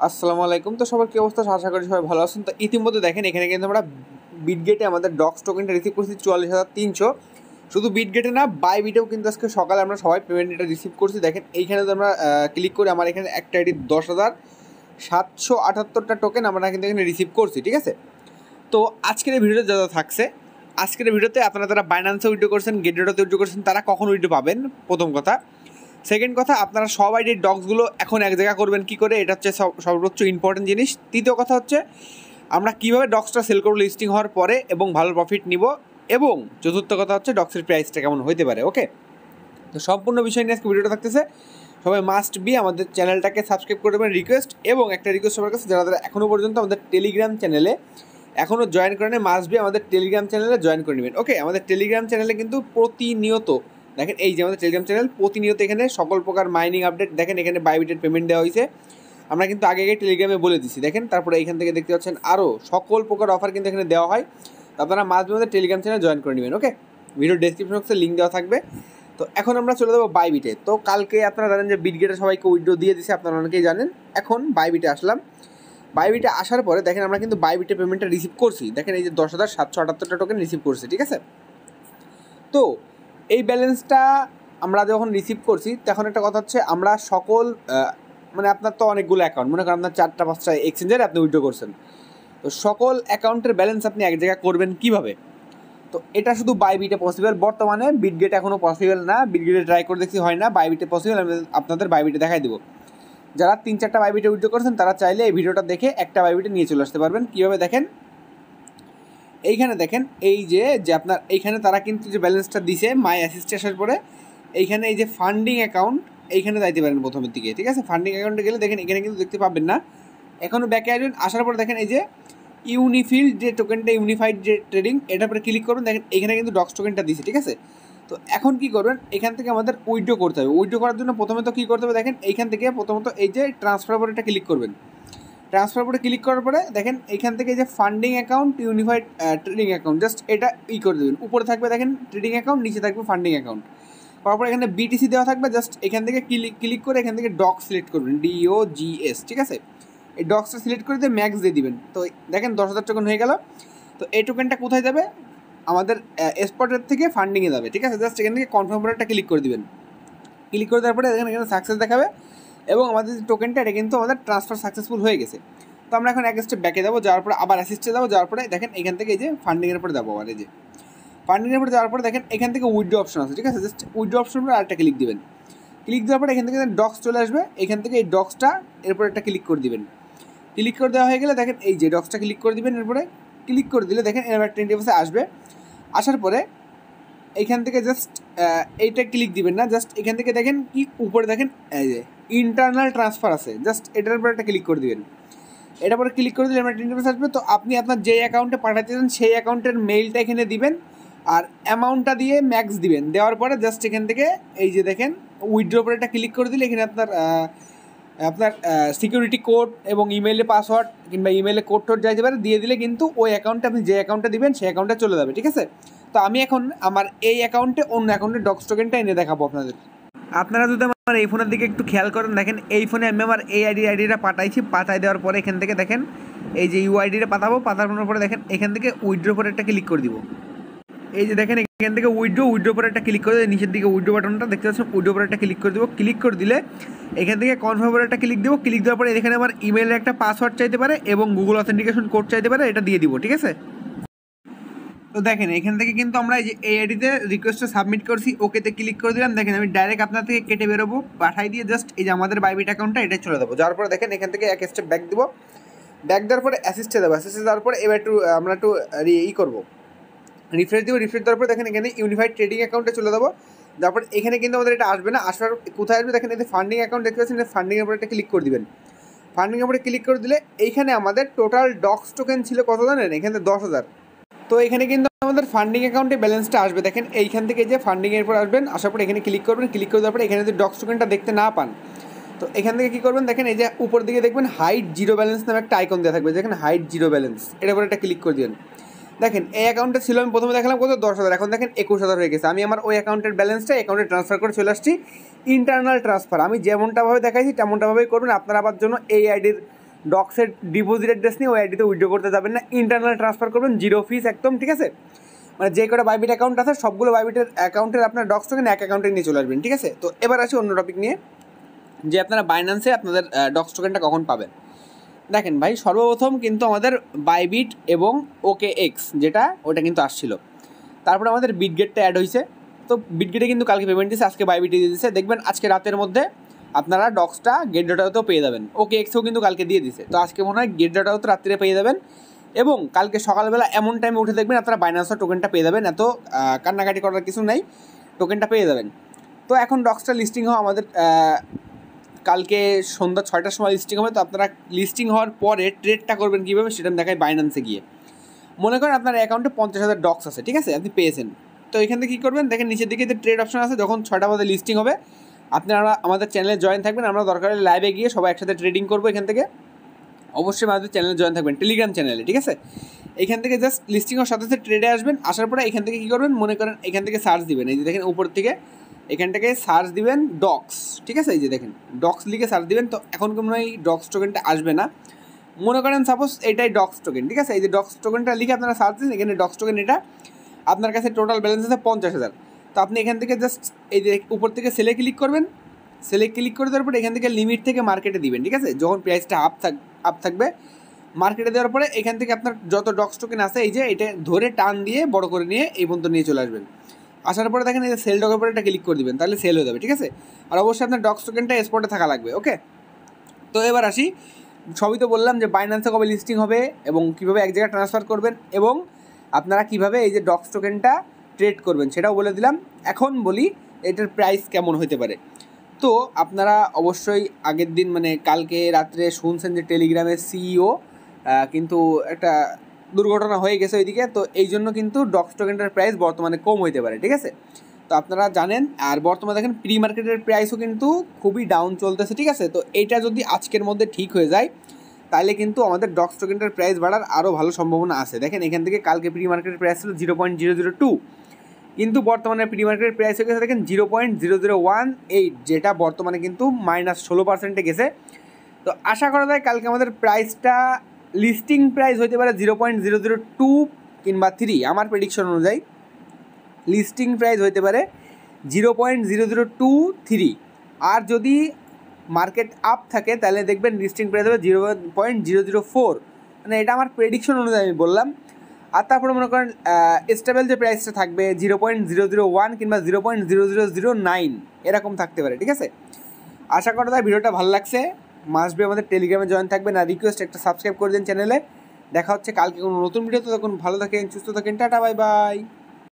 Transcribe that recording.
আসসালামু আলাইকুম। তো সবার কী অবস্থা? আশা করি সবাই ভালো আছেন। তো ইতিমধ্যে দেখেন এখানে কিন্তু আমরা বিটগেটে আমাদের ডক্স টোকেনটা রিসিভ করছি 44,300। শুধু বিটগেটে না, বাইবিটেও কিন্তু আজকে সকালে আমরা সবাই পেমেন্ট এটা রিসিভ করছি। দেখেন এইখানে যদি আমরা ক্লিক করি, আমার এখানে একটা আইডি 10,778টা টোকেন আমরা কিন্তু এখানে রিসিভ করছি, ঠিক আছে? তো আজকের এই ভিডিওতে যা থাকছে, আজকের ভিডিওতে আপনারা যারা বাইন্যান্সে উইথড্র করছেন, গেটডেটতে উইথড্র করছেন, তারা কখন উইথড্র পাবেন, প্রথম কথা। সেকেন্ড কথা, আপনারা সব আইডির ডক্সগুলো এখন এক জায়গা করবেন কী করে, এটা হচ্ছে সর্বোচ্চ ইম্পর্টেন্ট জিনিস। তৃতীয় কথা হচ্ছে আমরা কীভাবে ডক্সটা সেল করবো লিস্টিং হওয়ার পরে এবং ভালো প্রফিট নিব, এবং চতুর্থ কথা হচ্ছে ডক্সের প্রাইসটা কেমন হতে পারে। ওকে, তো সম্পূর্ণ বিষয় নিয়ে আজকে ভিডিওটা থাকতেছে। সবাই মাস্ট বি আমাদের চ্যানেলটাকে সাবস্ক্রাইব করে দেবেন, রিকোয়েস্ট। এবং একটা রিকোয়েস্ট সবার কাছে, যারা এখনও পর্যন্ত আমাদের টেলিগ্রাম চ্যানেলে এখনও জয়েন করে নেন, মাস্ট বি আমাদের টেলিগ্রাম চ্যানেলে জয়েন করে নেবেন। ওকে, আমাদের টেলিগ্রাম চ্যানেলে কিন্তু প্রতিনিয়ত দেখেন, এই যে আমাদের টেলিগ্রাম চ্যানেল, প্রতিনিয়ত এখানে সকল প্রকার মাইনিং আপডেট দেখেন, এখানে বাইবিটের পেমেন্ট দেওয়া হয়েছে। আমরা কিন্তু আগে টেলিগ্রামে বলে দিচ্ছি, দেখেন। তারপরে এইখান থেকে দেখতে পাচ্ছেন আরও সকল প্রকার অফার কিন্তু এখানে দেওয়া হয়। তো আপনারা মাস্ট বি আমাদের টেলিগ্রাম চ্যানেলে জয়েন করে নেবেন। ওকে, ভিডিও ডেসক্রিপশন বক্সে লিঙ্ক দেওয়া থাকবে। তো এখন আমরা চলে যাবো বাইবিটে। তো কালকে আপনারা জানেন যে বিটগেটে সবাইকে উইথড্র দিয়ে দিছে, আপনারা অনেকেই জানেন। এখন বাইবিটে আসলাম। বাইবিটে আসার পরে দেখেন আমরা কিন্তু বাইবিটে পেমেন্টটা রিসিভ করছি। দেখেন এই যে 10,778টা টোকেন রিসিভ করছি, ঠিক আছে? তো এই ব্যালেন্সটা আমরা যখন রিসিভ করছি, তখন একটা কথা হচ্ছে আমরা সকল মানে আপনার তো অনেকগুলো অ্যাকাউন্ট, মনে করেন আপনার 4টা-5টা এক্সচেঞ্জের আপনি উইথড্র করছেন। তো সকল অ্যাকাউন্টের ব্যালেন্স আপনি এক জায়গায় করবেন কীভাবে? তো এটা শুধু বাইবিটে পসিবল। বর্তমানে বিটগেট এখনও পসিবল না, বিটগেটে ট্রাই করে দেখছি হয় না, বাইবিটে পসিবল। আমি আপনাদের বাইবিটে দেখাই দেবো। যারা 3-4টা বাইবিটে উইথড্র করছেন, তারা চাইলে এই ভিডিওটা দেখে একটা বাইবিটে নিয়ে চলে আসতে পারবেন। কীভাবে দেখেন, এইখানে দেখেন, এই যে আপনার এইখানে তারা কিন্তু যে ব্যালেন্সটা দিছে মাই অ্যাসিস্টে আসার পরে, এইখানে এই যে ফান্ডিং অ্যাকাউন্ট, এইখানে যাইতে পারেন প্রথমের দিকে, ঠিক আছে? ফান্ডিং অ্যাকাউন্টে গেলে দেখেন এখানে কিন্তু দেখতে পাবেন না, এখনও ব্যাকে আসবেন। আসার পরে দেখেন এই যে ইউনিফিল্ড যে টোকেনটা, ইউনিফাইড যে ট্রেডিং, এটার পরে ক্লিক করবেন। দেখেন এখানে কিন্তু ডক্স টোকেনটা দিছে, ঠিক আছে? তো এখন কী করবেন, এখান থেকে আমাদের উইথড্র করতে হবে। উইথড্র করার জন্য প্রথমে তো কী করতে হবে, দেখেন এইখান থেকে প্রথমত এই যে ট্রান্সফার পরে এটা ক্লিক করবেন। ট্রান্সফার পরে ক্লিক করার পরে দেখেন এইখান থেকে যে funding account, unified trading account, just এটা করে দেবেন। উপরে থাকবে দেখেন ট্রেডিং অ্যাকাউন্ট, নিচে থাকবে ফান্ডিং অ্যাকাউন্ট। তারপরে এখানে বিটিসি দেওয়া থাকবে, জাস্ট এখান থেকে ক্লিক করে এখান থেকে ডক্স সিলেক্ট করবেন, DOGS, ঠিক আছে? এই ডক্সটা সিলেক্ট করে দিয়ে ম্যাক্স দিয়ে দিবেন। তো দেখেন 10,000 টোকেন হয়ে গেল। তো এই টোকেনটা কোথায় যাবে? আমাদের স্পটের থেকে ফান্ডিংয়ে যাবে, ঠিক আছে? জাস্ট এখান থেকে কনফার্ম করে একটা ক্লিক করে দিবেন। ক্লিক করে দেওয়ার পরে দেখেন এখানে সাকসেস দেখাবে, এবং আমাদের যে টোকেনটা, এটা কিন্তু আমাদের ট্রান্সফার সাকসেসফুল হয়ে গেছে। তো আমরা এখন এক স্টেপ ব্যাকে যাবো, যাওয়ার পরে আবার অ্যাসিস্টে যাবো, যাওয়ার পরে দেখেন এখান থেকে এই যে ফান্ডিংয়ের উপরে যাবো। আর এই যে ফান্ডিংয়ের উপরে যাওয়ার পরে দেখেন এখান থেকে উইথড্র অপশন আছে, ঠিক আছে? জাস্ট উইথড্র অপশন উপরে আরেকটা ক্লিক দিবেন। ক্লিক দেওয়ার পরে এখান থেকে ডক্স চলে আসবে, এখান থেকে এই ডক্সটা এরপর একটা ক্লিক করে দিবেন। ক্লিক করে দেওয়া হয়ে গেলে দেখেন এই যে ডক্সটা ক্লিক করে দিবেন। এরপরে ক্লিক করে দিলে দেখেন এরপর একটা ইন্টারফেসে আসবে। আসার পরে এইখান থেকে জাস্ট এইটা ক্লিক দিবেন না, জাস্ট এখান থেকে দেখেন কি উপরে দেখেন এই যে ইন্টারনাল ট্রান্সফার আছে, জাস্ট এটার উপরে একটা ক্লিক করে দিবেন। এটার পরে ক্লিক করে দিলে আমার একটা ইন্টারফেস আসবে। তো আপনি আপনার যে অ্যাকাউন্টে পাঠাতে চান সেই অ্যাকাউন্টের মেইলটা এখানে দিবেন, আর অ্যামাউন্টটা দিয়ে ম্যাক্স দিবেন। দেওয়ার পরে জাস্ট এখান থেকে এই যে দেখেন উইথড্র উপরে একটা ক্লিক করে দিলে এখানে আপনার সিকিউরিটি কোড এবং ইমেইলে পাসওয়ার্ড কিংবা ইমেইলে কোড টোড যাইতে পারে, দিয়ে দিলে কিন্তু ওই অ্যাকাউন্টে আপনি যে অ্যাকাউন্টে দিবেন সেই অ্যাকাউন্টে চলে যাবে, ঠিক আছে? তো আমি এখন আমার এই অ্যাকাউন্টে অন্য অ্যাকাউন্টে ডক্স টোকেনটা এনে দেখাবো আপনাদের। আপনারা যদি আমার এই ফোনের দিকে একটু খেয়াল করেন, দেখেন এই ফোনে আমি আমার এই আইডিটা পাঠাইছি। পাঠাই দেওয়ার পরে এখান থেকে দেখেন এই যে ইউআইডিটা পাঠাবো, পাঠানোর পরে দেখেন এখান থেকে উইথড্র পরে একটা ক্লিক করে দিব। এই যে দেখেন এখান থেকে উইথড্র পরে একটা ক্লিক করে নিচের দিকে উইথড্র বাটনটা দেখতে পাচ্ছেন, উইথড্র পরে একটা ক্লিক করে দেবো। ক্লিক করে দিলে এখান থেকে কনফার্ম পরে একটা ক্লিক দেবো। ক্লিক দেওয়ার পরে এখানে আমার ইমেইলের একটা পাসওয়ার্ড চাইতে পারে এবং গুগল অথেন্টিকেশন কোড চাইতে পারে, এটা দিয়ে দিব, ঠিক আছে? তো দেখেন এখান থেকে কিন্তু আমরা এই যে এই আইডিতে রিকোয়েস্টটা সাবমিট করছি, ওকেতে ক্লিক করে দিলাম। দেখেন আমি ডাইরেক্ট আপনার থেকে কেটে বেরোবো, পাঠাই দিয়ে জাস্ট এই যে আমাদের বাইবিট অ্যাকাউন্টটা এটা চলে যাবো। যাওয়ার পরে দেখেন এখান থেকে এক স্টেপ ব্যাক দেবো, ব্যাক দেওয়ার পরে অ্যাসিস্টে দেবো। অ্যাসিস্টে দেওয়ার পরে এবার আমরা একটু করবো, রিফ্রেশ দিব। রিফ্রেশ দেওয়ার পরে দেখেন এখানে ইউনিফাইড ট্রেডিং অ্যাকাউন্টে চলে যাবো। তারপর এখানে কিন্তু আমাদের এটা আসবে না, আসার কোথায় আসবে দেখেন এই যে ফান্ডিং অ্যাকাউন্ট দেখতে পাচ্ছেন, ফান্ডিংয়ের উপরে একটা ক্লিক করে দিবেন। ফান্ডিংয়ের উপরে ক্লিক করে দিলে এইখানে আমাদের টোটাল ডক্স টোকেন ছিল কত জানেন? এখানে 10,000। তো এখানে কিন্তু আমাদের ফান্ডিং অ্যাকাউন্টে ব্যালেন্সটা আসবে। দেখেন এইখান থেকে যে ফান্ডিংয়ের পর আসবেন, আসার পরে এখানে ক্লিক করবেন। ক্লিক করে দেওয়ার পরে এখানে যদি ডক্স টোকেনটা দেখতে না পান, তো এখান থেকে কী করবেন, দেখেন এই যে উপর দিকে দেখবেন হাইড জিরো ব্যালেন্স নামে একটা আইকন দেওয়া থাকবে, দেখেন হাইড জিরো ব্যালেন্স, এটার উপরে একটা ক্লিক করে দিবেন। দেখেন এই অ্যাকাউন্টে ছিল, আমি প্রথমে দেখালাম কত 10,000, এখন দেখেন 21,000 হয়ে গেছে। আমি আমার ওই অ্যাকাউন্টের ব্যালেন্সটা অ্যাকাউন্টে ট্রান্সফার করে চলে আসছি। ইন্টারনাল ট্রান্সফার আমি যেমনটাভাবে দেখাইছি তেমনটাভাবেই করবেন। আপনারা আবার জন্য এই আইডির ডক্সের ডিপোজিট অ্যাড্রেস নিয়ে ওই আইডিতে উইথড্র করতে যাবেন না, ইন্টারনাল ট্রান্সফার করবেন, জিরো ফিস একদম, ঠিক আছে। মানে যে কটা বাইবিট অ্যাকাউন্ট আছে সবগুলো বাইবিটের অ্যাকাউন্টের আপনার ডক্স টোকেন এক অ্যাকাউন্টে নিয়ে চলে আসবেন, ঠিক আছে। তো এবার আসি অন্য টপিক নিয়ে, যে আপনারা বাইন্যান্সে আপনাদের ডক্স টোকেনটা কখন পাবেন। দেখেন ভাই, সর্বপ্রথম কিন্তু আমাদের বাইবিট এবং ওকে এক্স যেটা ওটা কিন্তু আসছিল, তারপরে আমাদের বিটগেটটা অ্যাড হয়েছে। তো বিটগেটে কিন্তু কালকে পেমেন্ট দিচ্ছে, আজকে বাইবিটে দিয়ে দিচ্ছে, দেখবেন আজকে রাতের মধ্যে আপনারা ডক্সটা গেট ডেটাতেও পেয়ে যাবেন। ওকে এক্সও কিন্তু কালকে দিয়ে দিচ্ছে, তো আজকে মনে হয় গেট ডেটাও তো রাত্রে পেয়ে যাবেন, এবং কালকে সকালবেলা এমন টাইমে উঠে দেখবেন আপনারা বাইন্যান্সের টোকেনটা পেয়ে যাবেন, এত কান্নাকাটি করার কিছু নাই, টোকেনটা পেয়ে যাবেন। তো এখন ডক্সটা লিস্টিং হওয়া আমাদের কালকে সন্ধ্যা 6টার সময় লিস্টিং হবে। তো আপনারা লিস্টিং হওয়ার পরে ট্রেডটা করবেন কীভাবে সেটা আমি দেখাই বাইন্যান্সে গিয়ে। মনে করেন আপনার অ্যাকাউন্টে 50,000 ডক্স আছে, ঠিক আছে, আপনি পেয়েছেন। তো এখান থেকে কী করবেন, দেখেন নিচের দিকে যে ট্রেড অপশন আছে, যখন 6টা বাজে লিস্টিং হবে আপনারা আমাদের চ্যানেলে জয়েন থাকবেন, আমরা দরকার হলে লাইভে গিয়ে সবাই একসাথে ট্রেডিং করবো। এখান থেকে অবশ্যই আমাদের চ্যানেলে জয়েন থাকবেন, টেলিগ্রাম চ্যানেলে, ঠিক আছে। এখান থেকে জাস্ট লিস্টিং হওয়ার সাথে সাথে ট্রেডে আসবেন, আসার পরে এখান থেকে কী করবেন, মনে করেন এখান থেকে সার্চ দিবেন, এই যে দেখেন উপর থেকে এখান থেকে সার্চ দিবেন ডক্স, ঠিক আছে, এই যে দেখেন ডক্স লিখে সার্চ দিবেন। তো এখন কোনো এই ডক্স টোকেনটা আসবে না, মনে করেন সাপোজ এটাই ডক্স টোকেন, ঠিক আছে, এই যে ডক্স টোকেনটা লিখে আপনারা সার্চ দিন, এখানে ডক্স টোকেন এটা আপনার কাছে টোটাল ব্যালেন্স আছে 50,000। তো আপনি এখান থেকে জাস্ট এই যে উপর থেকে সেলে ক্লিক করবেন, সেলে ক্লিক করে দেওয়ার পরে এখান থেকে লিমিট থেকে মার্কেটে দিবেন, ঠিক আছে। যখন প্রাইসটা আপ থাকবে মার্কেটে দেওয়ার পরে এখান থেকে আপনার যত ডক্স টোকেন আছে এই যে এটা ধরে টান দিয়ে বড় করে নিয়ে এই পর্যন্ত নিয়ে চলে আসবেন। আসার পরে দেখেন এই যে সেল ডকের পরে এটা ক্লিক করে দিবেন, তাহলে সেল হয়ে যাবে, ঠিক আছে। আর অবশ্যই আপনার ডক্স টোকেনটা স্পটে থাকা লাগবে, ওকে। তো এবার আসি, সবই তো বললাম যে বাইন্যান্সে কবে লিস্টিং হবে এবং কীভাবে এক জায়গায় ট্রান্সফার করবেন এবং আপনারা কীভাবে এই যে ডক্স টোকেনটা ট্রেড করবেন সেটাও বলে দিলাম। এখন বলি এটার প্রাইস কেমন হতে পারে। তো আপনারা অবশ্যই আগের দিন মানে কালকে রাত্রে শুনছেন যে টেলিগ্রামের সিইও কিন্তু একটা দুর্ঘটনা হয়ে গেছে ওইদিকে, তো এই জন্য কিন্তু ডক্স টোকেনটার প্রাইস বর্তমানে কম হইতে পারে, ঠিক আছে। তো আপনারা জানেন, আর বর্তমানে দেখেন প্রি মার্কেটের প্রাইসও কিন্তু খুবই ডাউন চলতেছে, ঠিক আছে। তো এইটা যদি আজকের মধ্যে ঠিক হয়ে যায় তাহলে কিন্তু আমাদের ডক্স টোকেনটার প্রাইস বাড়ার আরও ভালো সম্ভাবনা আছে। দেখেন এখান থেকে কালকে প্রি মার্কেটের প্রাইস ছিল 0.002, কিন্তু বর্তমানে প্রি মার্কেটের প্রাইস হয়ে গেছে দেখেন 0.0018, যেটা বর্তমানে কিন্তু -16% গেছে। তো আশা করা যায় কালকে আমাদের প্রাইসটা লিস্টিং প্রাইস হতে পারে 0.002 কিংবা 3, আমার প্রেডিকশন অনুযায়ী লিস্টিং প্রাইস হতে পারে 0.0023। আর যদি মার্কেট আপ থাকে তাহলে দেখবেন লিস্টিং প্রাইস হবে 0.004, মানে এটা আমার প্রেডিকশন অনুযায়ী আমি বললাম। আর তারপরে মনে করেন স্টেবল যে প্রাইসটা থাকবে 0.001 কিংবা 0.0009 এরকম থাকতে পারে, ঠিক আছে। আশা করা যায় ভিডিওটা ভালো লাগছে, মাস্ট বি আমাদের টেলিগ্রামে জয়েন থাকবেন, আর রিকোয়েস্ট একটা সাবস্ক্রাইব করে দিন চ্যানেলে। দেখা হচ্ছে কালকে কোনো নতুন ভিডিওতে, তখন ভালো থাকেন, সুস্থ থাকেন, টাটা, বাই বাই।